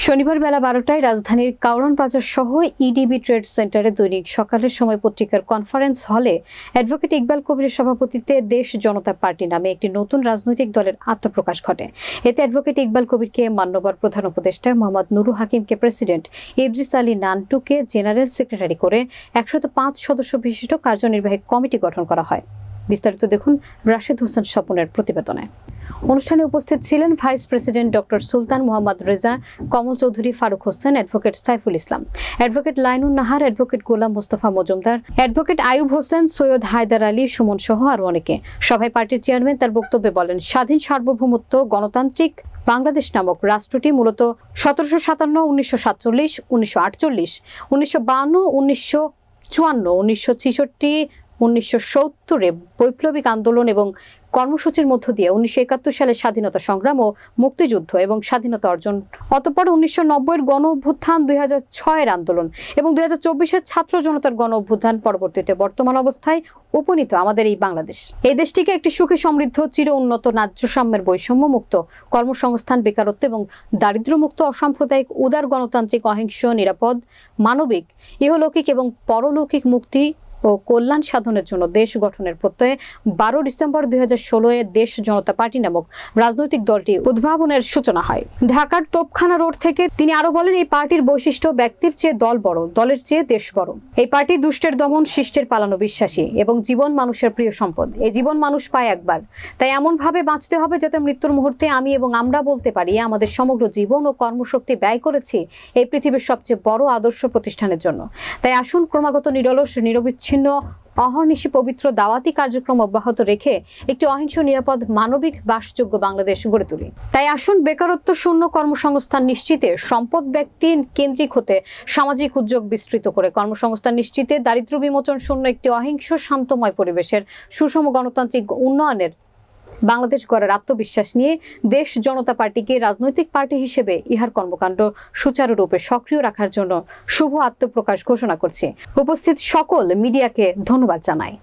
শনিবার বেলা 12টায় রাজধানীর কারওয়ান বাজার সহ ইডিবি ট্রেড সেন্টারে দৈনিক সকালের সময় পত্রিকার কনফারেন্স হলে অ্যাডভোকেট ইকবাল কবিরের সভাপতিত্বে দেশ জনতা পার্টি নামে একটি নতুন রাজনৈতিক দলের আত্মপ্রকাশ ঘটে। এতে অ্যাডভোকেট ইকবাল কবিরকে মান্যবর প্রধান উপদেষ্টা মোহাম্মদ নুরুল হাকিমকে প্রেসিডেন্ট, ইদ্রিস আলী নান্টুকে জেনারেল সেক্রেটারি করে 105 সদস্য বিশিষ্ট কার্যনির্বাহী কমিটি গঠন করা হয়। বিস্তারিত দেখুন রাশেদ হোসেন স্বপনের প্রতিবেদনে। অনুষ্ঠানে উপস্থিত ছিলেন vice president doctor Sultan Mohammad Reza, কমল Chowdhury, Faruk Hossain, advocate Saiful Islam, advocate লাইনুন Nahar, advocate Golam Mostafa Majumdar, advocate Ayub Hossain, Syed Haider Ali, Suman সহ আরও অনেকে। সভায় পার্টির চেয়ারম্যান তার বক্তব্যে বলেন, স্বাধীন সার্বভৌমত্ব গণতান্ত্রিক বাংলাদেশ নামক রাষ্ট্রটি মূলত 1757, 1947, 1948, 1952, 1954, 1966, 1970-এ বৈপ্লবিক আন্দোলন এবং কর্মসূচির মধ্য দিয়ে 1971 সালের স্বাধীনতা সংগ্রাম ও মুক্তিযুদ্ধ এবং স্বাধীনতা অর্জন, অতঃপর 1990-এর গণ অভ্যুত্থান, 2006-এর আন্দোলন এবং 2024-এর ছাত্র জনতার গণ অভ্যুত্থান, পরবর্তীতে বর্তমান অবস্থায় উপনীত আমাদের এই বাংলাদেশ। এই দেশটিকে একটি সুখী, সমৃদ্ধ, চির উন্নত, ন্যায্য সাম্যের বৈষম্য মুক্ত, কর্মসংস্থান, বেকারত্ব এবং দারিদ্র্যমুক্ত, অসাম্প্রদায়িক, উদার, গণতান্ত্রিক, অহিংস, নিরাপদ, মানবিক, ইহলৌকিক এবং পরলৌকিক মুক্তি ও কল্যাণ সাধনের জন্য দেশ গঠনের প্রত্যয়ে 12 ডিসেম্বর 2016-এ দেশ জনতা পার্টি নামক রাজনৈতিক দলটি উদ্ভাবনের সূচনা হয়। ঢাকার তোপখানা রোড থেকে তিনি আরো বলেন, এই পার্টির বৈশিষ্ট্য ব্যক্তির চেয়ে দল বড়, দলের চেয়ে দেশ বড়। এই পার্টি দুষ্টের দমন, শিষ্টের পালানো বিশ্বাসী এবং জীবন মানুষের প্রিয় সম্পদ। এই জীবন মানুষ পায় একবার, তাই এমন ভাবে বাঁচতে হবে যাতে মৃত্যুর মুহূর্তে আমি এবং আমরা বলতে পারি আমাদের সমগ্র জীবন ও কর্মশক্তি ব্যয় করেছি এই পৃথিবীর সবচেয়ে বড় আদর্শ প্রতিষ্ঠানের জন্য। তাই আসুন ক্রমাগত নিরলস, নিরবিচ্ছিন্ন, অহর্নিশি পবিত্র দাওয়াতি কার্যক্রম অব্যাহত রেখে একটি অহিংস, নিরাপদ, মানবিক, বাসযোগ্য বাংলাদেশ গড়ে তুলি। তাই আসুন বেকারত্ব শূন্য, কর্মসংস্থান নিশ্চিতে, সম্পদ ব্যক্তি কেন্দ্রিক হতে সামাজিক উদ্যোগ বিস্তৃত করে কর্মসংস্থান নিশ্চিতে, দারিদ্র্য বিমোচন শূন্য একটি অহিংস, শান্তময় পরিবেশের সুষম গণতান্ত্রিক উন্নয়নের বাংলাদেশ গড়ার আত্মবিশ্বাস নিয়ে দেশ জনতা পার্টিকে রাজনৈতিক পার্টি হিসেবে ইহার কর্মকাণ্ড সুচারুরূপে সক্রিয় রাখার জন্য শুভ আত্মপ্রকাশ ঘোষণা করছি। উপস্থিত সকল মিডিয়াকে ধন্যবাদ জানাই।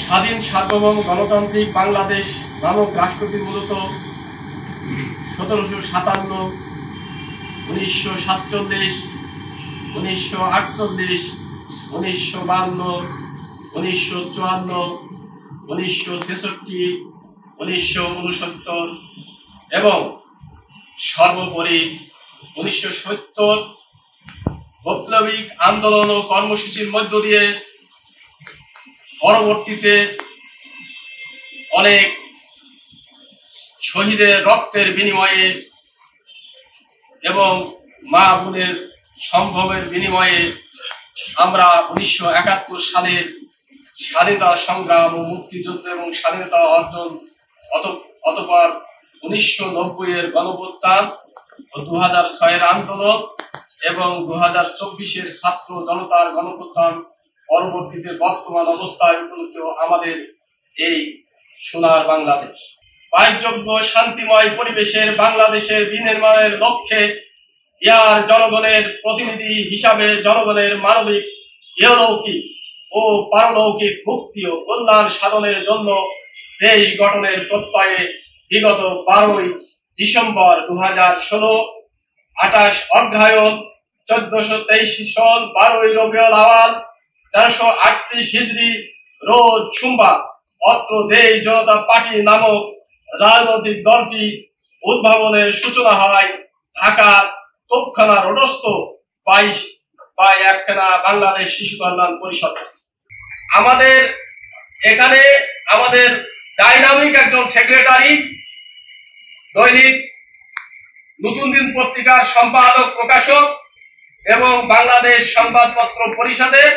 স্বাধীন সার্বভৌম গণতান্ত্রিক বাংলাদেশ নামক রাষ্ট্রটি মূলত 1757, 1947, 1948, 1952, 1954, 1966, 1969 এবং সর্বোপরি 1970 বৈপ্লবিক আন্দোলন ও কর্মসূচির মধ্য দিয়ে পরবর্তীতে অনেক শহীদের রক্তের বিনিময়ে এবং মা বোনের সম্ভবের বিনিময়ে আমরা 1971 সালের স্বাধীনতা সংগ্রাম ও মুক্তিযুদ্ধ এবং স্বাধীনতা অর্জন, অতঃপর 1990-এর গণঅভ্যুত্থান ও 2006-এর আন্দোলন এবং 2024-এর ছাত্র জনতার গণঅভ্যুত্থান, পরবর্তীতে বর্তমান অবস্থায় উপনীত আমাদের এই সোনার বাংলাদেশ। বাসযোগ্য, শান্তিময় পরিবেশের বাংলাদেশের বিনির্মাণের লক্ষ্যে ইহার জনগণের প্রতিনিধি হিসাবে জনগণের মানবিক, ইহলৌকিক ও পারলৌকিক মুক্তি ও কল্যাণ সাধনের জন্য দেশ গঠনের প্রত্যয়ে বিগত 12 ডিসেম্বর 2016, 28 অগ্রহায়ণ, 1423 সন, 12 রবিউল আওয়াল, 1338 হিজরি রোজ সোমবার অত্র দেশ জনতা পার্টি নামক রাজনৈতিক দলটি উদ্ভাবনের সূচনা হয় ঢাকার তোপখানা রোডস্থ 22/1 বাংলাদেশ শিশু কল্যাণ পরিষদ। আমাদের এখানে আমাদের ডাইনামিক একজন সেক্রেটারি, দৈনিক নতুন দিন পত্রিকার সম্পাদক, প্রকাশক এবং বাংলাদেশ সংবাদপত্র পরিষদের,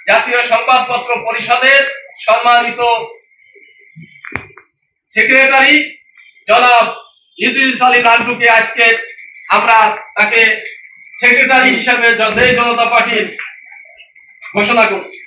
জাতীয় সংবাদপত্র পরিষদের সম্মানিত সেক্রেটারি জনাব ইদ্রিস আলী নান্টুকে আজকে আমরা তাকে সেক্রেটারি হিসেবে দেশ জনতা পার্টির ঘোষণা করছি।